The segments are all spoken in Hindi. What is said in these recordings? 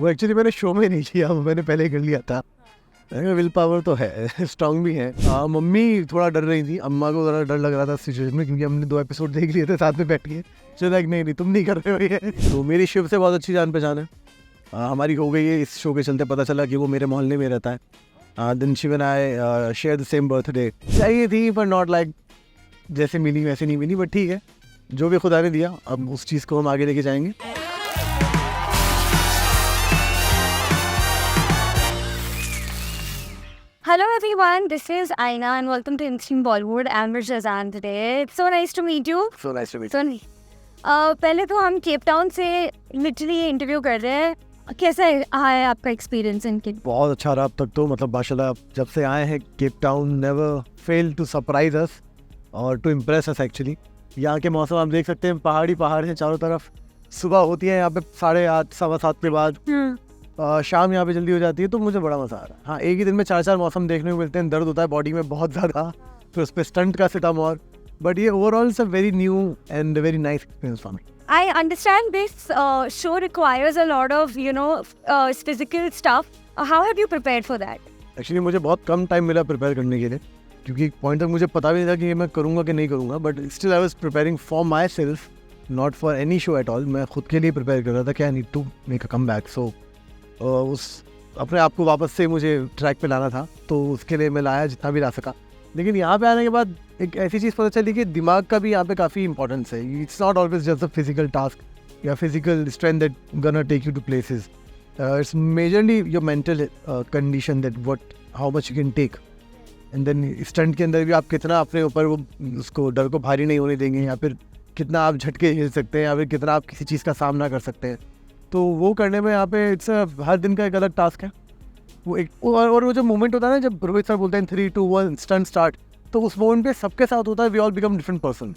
वो एक्चुअली मैंने शो में नहीं किया, वो मैंने पहले कर लिया था। विल पावर तो है, स्ट्रांग भी है। मम्मी थोड़ा डर रही थी, अम्मा को ज़रा डर लग रहा था सिचुएशन में, क्योंकि हमने 2 एपिसोड देख लिए थे साथ में बैठ के। चलो लाइक नहीं तुम नहीं कर रहे हो ये। तो मेरी शिव से बहुत अच्छी जान पहचान है, हमारी हो गई है इस शो के चलते। पता चला कि वो मेरे मोहल्ले में रहता है। Then Shiv and I share the same birthday. चाहिए थी पर नॉट लाइक जैसे मिली वैसे नहीं मिली, बट ठीक है, जो भी खुदा ने दिया अब उस चीज़ को हम आगे लेके जाएंगे। Hello everyone, this is Aina and welcome to Instant Bollywood. I'm with Shazan today. It's so nice to meet you. So nice to meet you. So पहले तो हम केप टाउन से लिटरली इंटरव्यू कर रहे हैं। कैसा है आपका एक्सपीरियंस इनके? बहुत अच्छा रहा अब तक तो, मतलब माशाल्लाह जब से आए हैं Cape Town never fail to surprise us और टू इम्प्रेस अस एक्चुअली। यहाँ के मौसम आप देख सकते हैं, पहाड़ हैं चारों तरफ। सुबह होती है यहाँ पे 8:30 7:15 के बाद, शाम यहाँ पे जल्दी हो जाती है, तो मुझे बड़ा मज़ा आ रहा है। हाँ, एक ही दिन में 4 मौसम देखने को मिलते हैं। दर्द होता है बॉडी में बहुत ज़्यादा, फिर उस पर स्टंट का सितम और, बट ये overall it's a very new and very nice experience for me. I understand this show requires a lot of physical stuff. How have you prepared for that? Actually मुझे बहुत कम टाइम मिला प्रिपेयर करने के लिए, क्योंकि पॉइंट तक मुझे पता भी नहीं था कि ये मैं करूँगा कि नहीं करूँगा, but still I was preparing for myself, not for any show at all. मैं खुद के लिए प्रिपेयर कर रहा था कि I need to make a come back. So उस अपने आप को वापस से मुझे ट्रैक पे लाना था, तो उसके लिए मैं लाया जितना भी ला सका। लेकिन यहाँ पे आने के बाद एक ऐसी चीज़ पता चली कि दिमाग का भी यहाँ पे काफ़ी इंपॉर्टेंस है। It's not always just a physical task या physical strength that gonna take you to places. It's majorly your mental condition that what how much you can take. And then stunt के अंदर भी आप कितना अपने ऊपर वो उसको डर को भारी नहीं होने देंगे, या फिर कितना आप झटके झेल सकते हैं, या फिर कितना आप किसी चीज़ का सामना कर सकते हैं। तो वो करने में यहाँ पे इट्स हर दिन का एक अलग टास्क है। वो एक और वो जो मोमेंट होता है ना, जब रोहित सर बोलते हैं 3 2 1 स्टंट स्टार्ट, तो उस मोमेंट पे सबके साथ होता है we all become different person.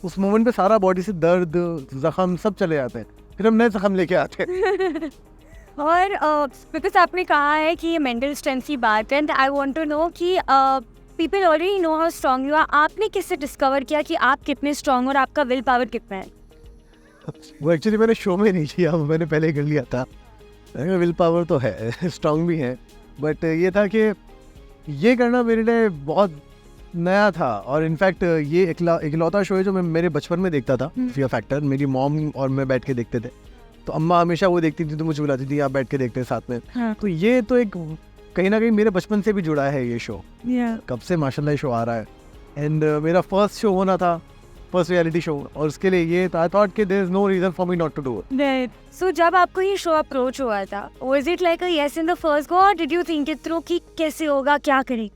उस मोमेंट पे सारा बॉडी से दर्द जख्म सब चले जाते हैं, फिर हम नए जख्म लेके आते हैं। और बिकॉज आपने कहा है कि ये मेंटल स्ट्रेंथ की बात है, आई वांट टू नो कि people already know how strong you are. आपने किससे डिस्कवर किया कि आप कितने स्ट्रांग और आपका विल पावर कितना है? वो एक्चुअली मैंने शो में नहीं किया, वो मैंने पहले कर लिया था। विल पावर तो है, स्ट्रांग भी है, बट ये था कि ये करना मेरे लिए बहुत नया था। और इनफैक्ट ये इकलौता शो है जो मैं मेरे बचपन में देखता था, फियर फैक्टर। मेरी मॉम और मैं बैठ के देखते थे, तो अम्मा हमेशा वो देखती थी तो मुझे बुलाती थी, आप बैठ के देखते साथ में। हाँ. तो ये तो एक कहीं ना कहीं मेरे बचपन से भी जुड़ा है ये शो। कब से माशाल्लाह शो आ रहा है। एंड मेरा फर्स्ट शो होना था, फर्स्ट रियलिटी शो, और उसके लिए ये आई थॉट कि there is no reason for me not to do it. So जब आपको ये शो अप्रोच हुआ था, was it like a yes in the first go, और did you think it through कि कैसे होगा, क्या करें?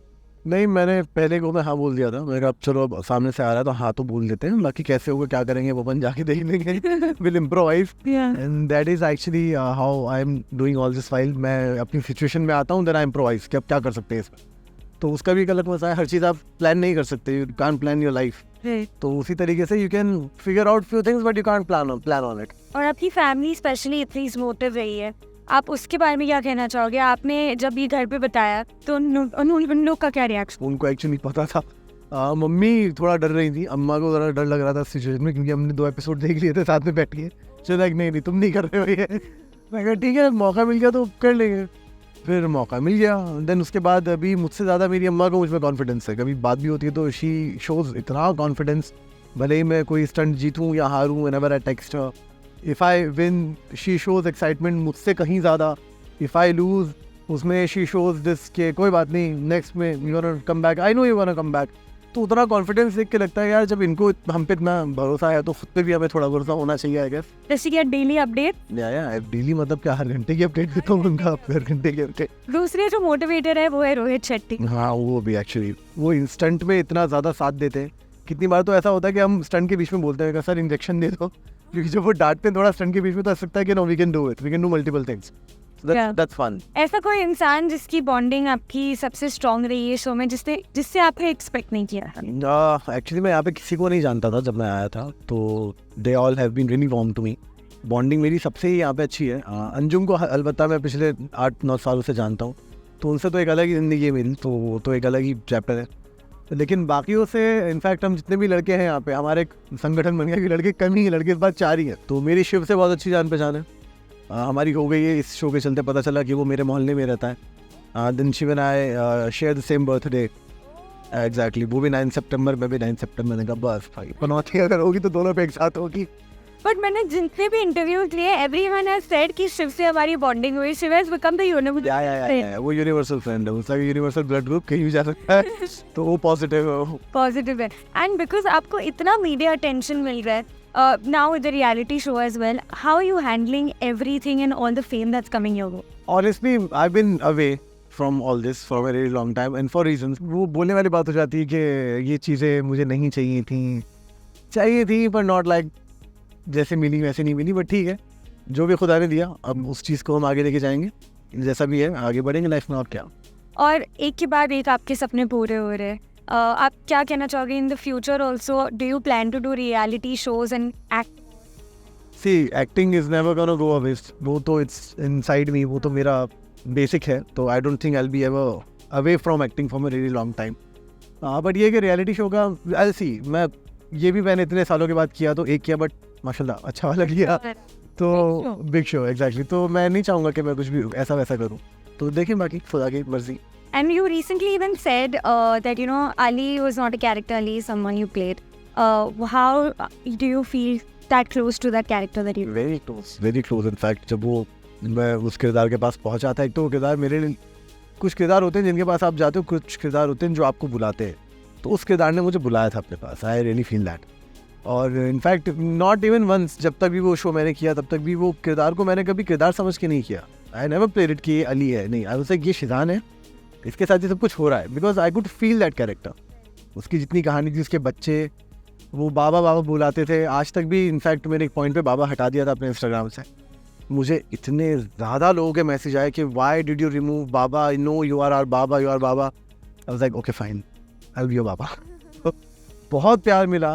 नहीं, मैंने पहले को मैं हाँ बोल दिया था। मैंने कहा चलो अब सामने से आ रहा है तो हाँ तो बोल देते हैं, बाकी कैसे होगा क्या करेंगे वो अपन जाके देख लेंगे। Will improvise, and that is actually how I am doing all this file. मैं अपनी सिचुएशन में आता हूँ, देन आई इम्प्रोवाइज कि अब क्या कर सकते हैं इसमें। तो उसका भी एक अलग मजा है। हर चीज़ आप प्लान नहीं कर सकते, you can't plan your life. तो उसी तरीके से you can figure out few things but you can't plan on it. और आपकी फैमिली स्पेशली इतनी सपोर्टिव रही है, आप उसके बारे में क्या कहना चाहोगे? आपने जब ये घर पे बताया तो उन लोग का क्या रिएक्शन? उनको एक्चुअली पता था। मम्मी थोड़ा डर रही थी, अम्मा को ज़रा डर लग रहा था सिचुएशन में, क्योंकि हमने 2 एपिसोड देख लिए थे साथ में बैठ के। चलो लाइक नहीं तुम नहीं कर रहे हो ये। मैं कहा ठीक है, मौका मिल गया तो कर लेंगे। फिर मौका मिल गया। देन उसके बाद अभी मुझसे ज़्यादा मेरी अम्मा को मुझ में कॉन्फिडेंस है। कभी बात भी होती है तो शी शोज़ इतना कॉन्फिडेंस, भले ही मैं कोई स्टंट जीतूँ या हारूँ, whenever I text her, if I win she shows excitement मुझसे कहीं ज़्यादा। इफ़ आई लूज़ उसमें शी शोज़ दिस के कोई बात नहीं, नेक्स्ट में you gonna come back, I know you gonna come back. तो उतना कॉन्फिडेंस देख के लगता है यार, जब इनको हम पे इतना भरोसा है तो खुद पे भी हमें थोड़ा भरोसा होना चाहिए आई गेस। जैसे कि डेली अपडेट या डेली मतलब क्या, हर घंटे की अपडेट देता हूँ उनका, हर घंटे की अपडेट। दूसरे जो मोटिवेटर है वो है रोहित शेट्टी। हाँ, वो भी एक्चुअली वो स्टंट में इतना ज़्यादा साथ देते हैं। कितनी बार तो ऐसा होता है कि हम स्टंट के बीच में बोलते हैं सर इंजेक्शन दे दो, क्योंकि जब वो डांटते हैं थोड़ा स्टंट के बीच में तो ऐसा लगता है कि no we can do it, we can do multiple things. That's fun. ऐसा कोई इंसान जिसकी बॉन्डिंग आपकी सबसे स्ट्रॉन्ग रही है शो में, जिससे आपने एक्सपेक्ट नहीं किया? एक्चुअली मैं यहाँ पे किसी को नहीं जानता था जब मैं आया था, तो they all have been really warm to me. Bonding मेरी सबसे ही यहाँ पे अच्छी है। अंजुम को अलबत्ता मैं पिछले 8-9 सालों से जानता हूँ, तो उनसे तो एक अलग ही ज़िंदगी है मेरी, तो वो तो एक अलग ही चैप्टर है। लेकिन बाकियों से इनफैक्ट हम जितने भी लड़के हैं यहाँ पे, हमारे एक संगठन बन गया कि लड़के कम ही हैं, लड़के इस बार 4 ही हैं। तो मेरी शिव से बहुत अच्छी जान पहचान है, हमारी हो गई है, इस शो के चलते पता चला कि वो मेरे मोहल्ले में रहता है। Then Shiv and I share the same birthday exactly, वो भी 9 सितंबर, मैं भी 9 सितंबर। मैंने कहा बस भाई पनौती अगर होगी तो दोनों पे एक साथ होगी। बट मैंने जितने भी इंटरव्यूज लिए एवरीवन हैज सेड कि शिव से हमारी बॉन्डिंग हुई, Shiv has become the universal वो यूनिवर्सल फ्रेंड है, उसका यूनिवर्सल ब्लड ग्रुप कहीं भी जा सकता है तो वो पॉजिटिव है। पॉजिटिव है। एंड बिकॉज आपको इतना मीडिया अटेंशन मिल रहा है now with the reality show as well, how are you handling everything and all the fame that's coming your way? Honestly, I've been away from all this for a very long time and for reasons. वो बोलने वाली बात हो जाती है कि ये चीज़ें मुझे नहीं चाहिए थी पर नॉट लाइक जैसे मिली वैसे नहीं मिली, बट ठीक है, जो भी खुदा ने दिया अब उस चीज़ को हम आगे लेके जाएंगे, जैसा भी है आगे बढ़ेंगे लाइफ में, और क्या। और एक के बाद एक आपके सपने पूरे हो रहे हैं, आप क्या कहना चाहोगे in the future also? Do you plan to do reality shows and act? See acting is never gonna go away, वो तो इट्स इनसाइड मी, वो तो मेरा बेसिक है, तो I don't think I will be ever away from acting for a really long time. But ये कि रियलिटी शो का आई सी, मैंने इतने सालों के बाद किया तो एक किया, बट माशाल्लाह अच्छा वाला किया, तो बिग शो एग्जैक्टली। तो मैं नहीं चाहूँगा कि मैं कुछ भी ऐसा वैसा करूँ, तो देखें बाकी खुदा की मर्जी। And you recently even said that you know Ali was not a character, Ali is someone you played. How do you feel that close to that character that you? Very close in fact। जब वो मैं उस किरदार के पास पहुंचा था, एक तो वो किरदार मेरे लिए, कुछ किरदार होते हैं जिनके पास आप जाते हो, कुछ किरदार होते हैं जो आपको बुलाते हैं, तो उस किरदार ने मुझे बुलाया था अपने पास। I really feel that. और इनफैक्ट नॉट इवन वंस, जब तक भी वो शो मैंने किया तब तक भी वो किरदार को मैंने कभी किरदार समझ के नहीं किया। आई नेवर प्लेड इट कि ये अली है, नहीं, आई वाज लाइक ये शिजान है, इसके साथ ये सब कुछ हो रहा है, because I could feel that character. उसकी जितनी कहानी थी, उसके बच्चे वो बाबा बुलाते थे, आज तक भी इनफैक्ट मैंने एक पॉइंट पे बाबा हटा दिया था अपने इंस्टाग्राम से। मुझे इतने ज़्यादा लोगों के मैसेज आए कि why did you remove Baba, no you are our Baba, you are Baba. I was like okay fine, I will be your Baba. बहुत प्यार मिला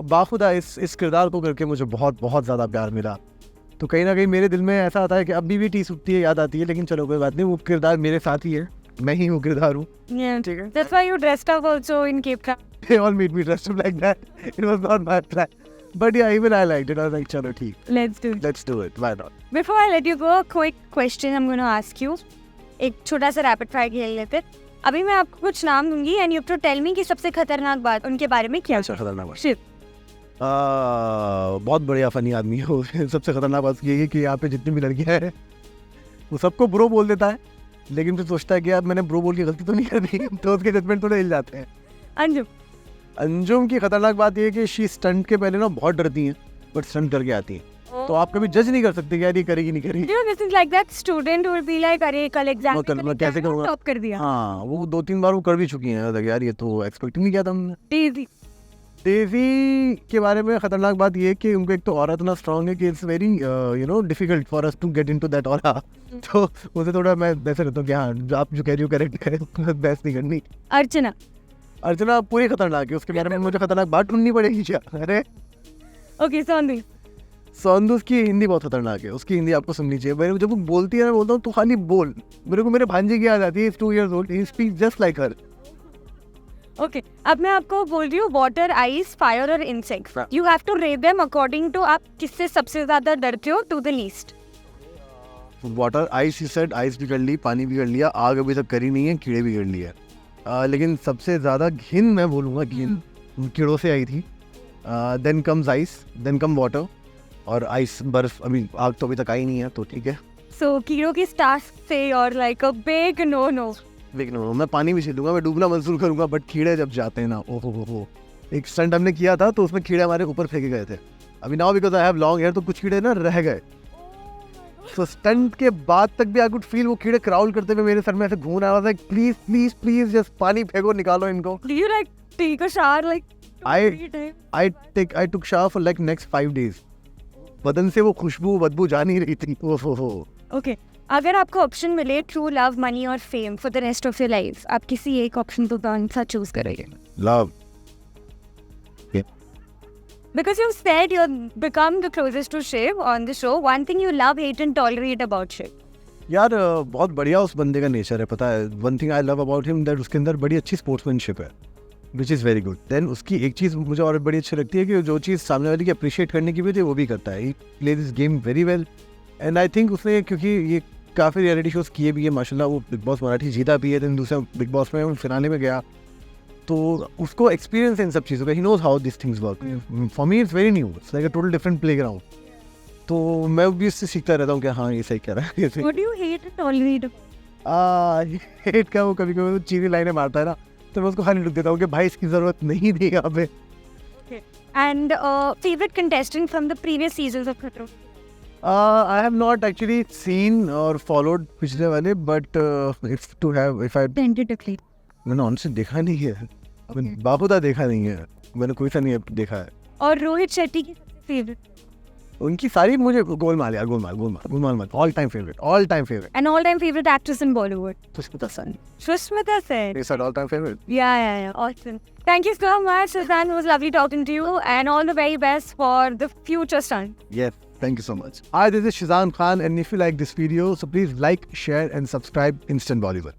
बाखुदा इस किरदार को करके, मुझे बहुत ज़्यादा प्यार मिला। तो कहीं ना कहीं मेरे दिल में ऐसा आता है कि अभी भी टीस उठती है, याद आती है, लेकिन चलो कोई बात नहीं, वो किरदार मेरे साथ ही है, मैं ही वो किरदार हूँ। ठीक है। That's why you dressed up also in Cape Town. They all made me dressed up like that. It was not my plan. But yeah, even I liked it. I was like, chalo, theek. Let's do it. Why not? Before I let you go, a quick question I'm going to ask you. एक छोटा सा रैपिड फायर खेल लेते। अभी मैं आपको कुछ नाम दूंगी and you have to tell me कि सबसे खतरनाक बात उनके बारे में क्या? अच्छा, खतरनाक बात। शिव। बहुत बढ़िया फनी आदमी है वो। सबसे खतरनाक बात ये है कि यहाँ पे जितनी भी लड़कियाँ हैं वो सबको ब्रो बोल देता है, लेकिन फिर सोचता है कि यार मैंने ब्रो बोल की गलती तो नहीं कर दी, तो उसके जजमेंट थोड़े हिल जाते हैं। अंजुम की खतरनाक बात ये है कि शी स्टंट के पहले ना बहुत डरती हैं, बट स्टंट करके आती हैं, तो आप कभी जज नहीं कर सकते कि यार ये करेगी नहीं करेगी। This is like that student who will be like, अरे कल एग्जाम मैं कैसे करूँगा, टॉप कर दिया। हाँ, वो 2-3 बार वो कर भी चुकी हैं, यार ये तो एक्सपेक्ट नहीं किया था हमने। डेजी के बारे में खतरनाक बात ये है कि उनको एक तो ऑरा इतना स्ट्रॉन्ग है कि it's very difficult for us to get into that aura. तो उसे थोड़ा मैं वैसे रहता हूँ कि हाँ आप जो कह रही हो करेक्ट है, बहस नहीं करनी। अर्चना पूरी खतरनाक है, उसके बारे में मुझे खतरनाक बात ढूंढनी पड़ेगी क्या? अरे ओके। सौंदू की हिंदी बहुत खतरनाक है, उसकी हिंदी आपको सुननी चाहिए। मैं जब वो बोलती है, मैं बोलता हूँ तू खाली बोल, मेरे को मेरे भांजे की याद आती है, 2 years old, he speaks just like her। Okay, अब मैं आपको बोल रही हूँ वाटर, आइस, फायर और insect, you have to rate them according to आप किससे सबसे ज्यादा डरते हो to the least. Water, ice, you said, ice भी कर ली, पानी भी कर लिया, आग अभी तक करी नहीं है, कीड़े भी कर लिए, लेकिन सबसे ज़्यादा घिन मैं बोलूँगा, घिन कीड़ों से आई थी। Then comes ice, then come water, और आइस बर्फ, अभी आग तो अभी तक आई नहीं है, तो ठीक है। सो कीड़ों की टास्क से और लाइक अ बिग नो। मैं पानी भी झेलूंगा, मैं डूबना मंजूर करूंगा, बट कीड़े जब जाते हैं ना, ओहो। एक स्टंट हमने किया था तो उसमें कीड़े हमारे ऊपर फेंके गए थे। अभी now because I have long hair तो कुछ कीड़े ना रह गए, तो स्टंट के बाद तक भी आई कुड फील वो कीड़े क्राउल करते हुए मेरे सर में ऐसे घूम रहा था। प्लीज प्लीज प्लीज जस्ट पानी फेंको, निकालो इनको। Do you like take a shower like? I took shower for like next 5 days। बदन से वो बदबू जा नहीं रही थी। ओके, अगर आपको ऑप्शन मिले ट्रू लव, मनी और fame for the rest of your life, आप किसी एक ऑप्शन को कौन सा चूज करेंगे? Love. Because you've said you've become the closest to Shiv on the show, one thing you love, hate and tolerate about Shiv? यार बहुत बढ़िया उस बंदे का नेचर है, पता है। One thing I love about him that उसके अंदर बड़ी अच्छी स्पोर्ट्समैनशिप है, which is very good. Then उसकी एक चीज़ मुझे और बड़ी अच्छी लगती है कि जो चीज़ सामने वाले की अप्रिशिएट करने की भी थी वो भी करता है। He plays this game very well, and I think उसने, क्योंकि ये काफ़ी रियलिटी शोज़ किए भी है माशाल्लाह, वो बिग बॉस मराठी जीता भी है, देन दूसरा बिग बॉस में फिनाले में गया, तो उसको एक्सपीरियंस है इन सब चीज़ों का, he knows how this things work. For me it's very new, it's like a total different play ground. तो मैं भी उससे सीखता रहता हूँ कि हाँ ये सही कह रहा है. What do you hate and tolerate? Hate का वो कभी कभी वो चीनी लाइनें मारता है ना, तो मैं उसको खाली लिख देता हूँ कि भाई इसकी ज़रूरत नहीं थी यहाँ पे. And favorite contestant from the previous seasons of Khatro? I have not actually seen or followed पिछले वाले, but if to have, if I, Tentatively. मैंने ऑनसे देखा नहीं है, मैंने बाहुदा देखा नहीं है, मैंने कोई सा नहीं देखा है. और रोहित शेट्टी की सबसे फेवरेट? उनकी सारी मुझे गोलमाल यार, Golmaal all time favourite. An all-time favorite actress in Bollywood? Sushmita Sen. Shusmita Sen. Is that all time favorite? Yeah. Awesome. Thank you so much, Suzanne. It was lovely talking to you, and all the very best for the future stunt. Yes, thank you so much. Hi, this is Shazan Khan, and if you like this video, so please like, share, and subscribe Instant Bollywood.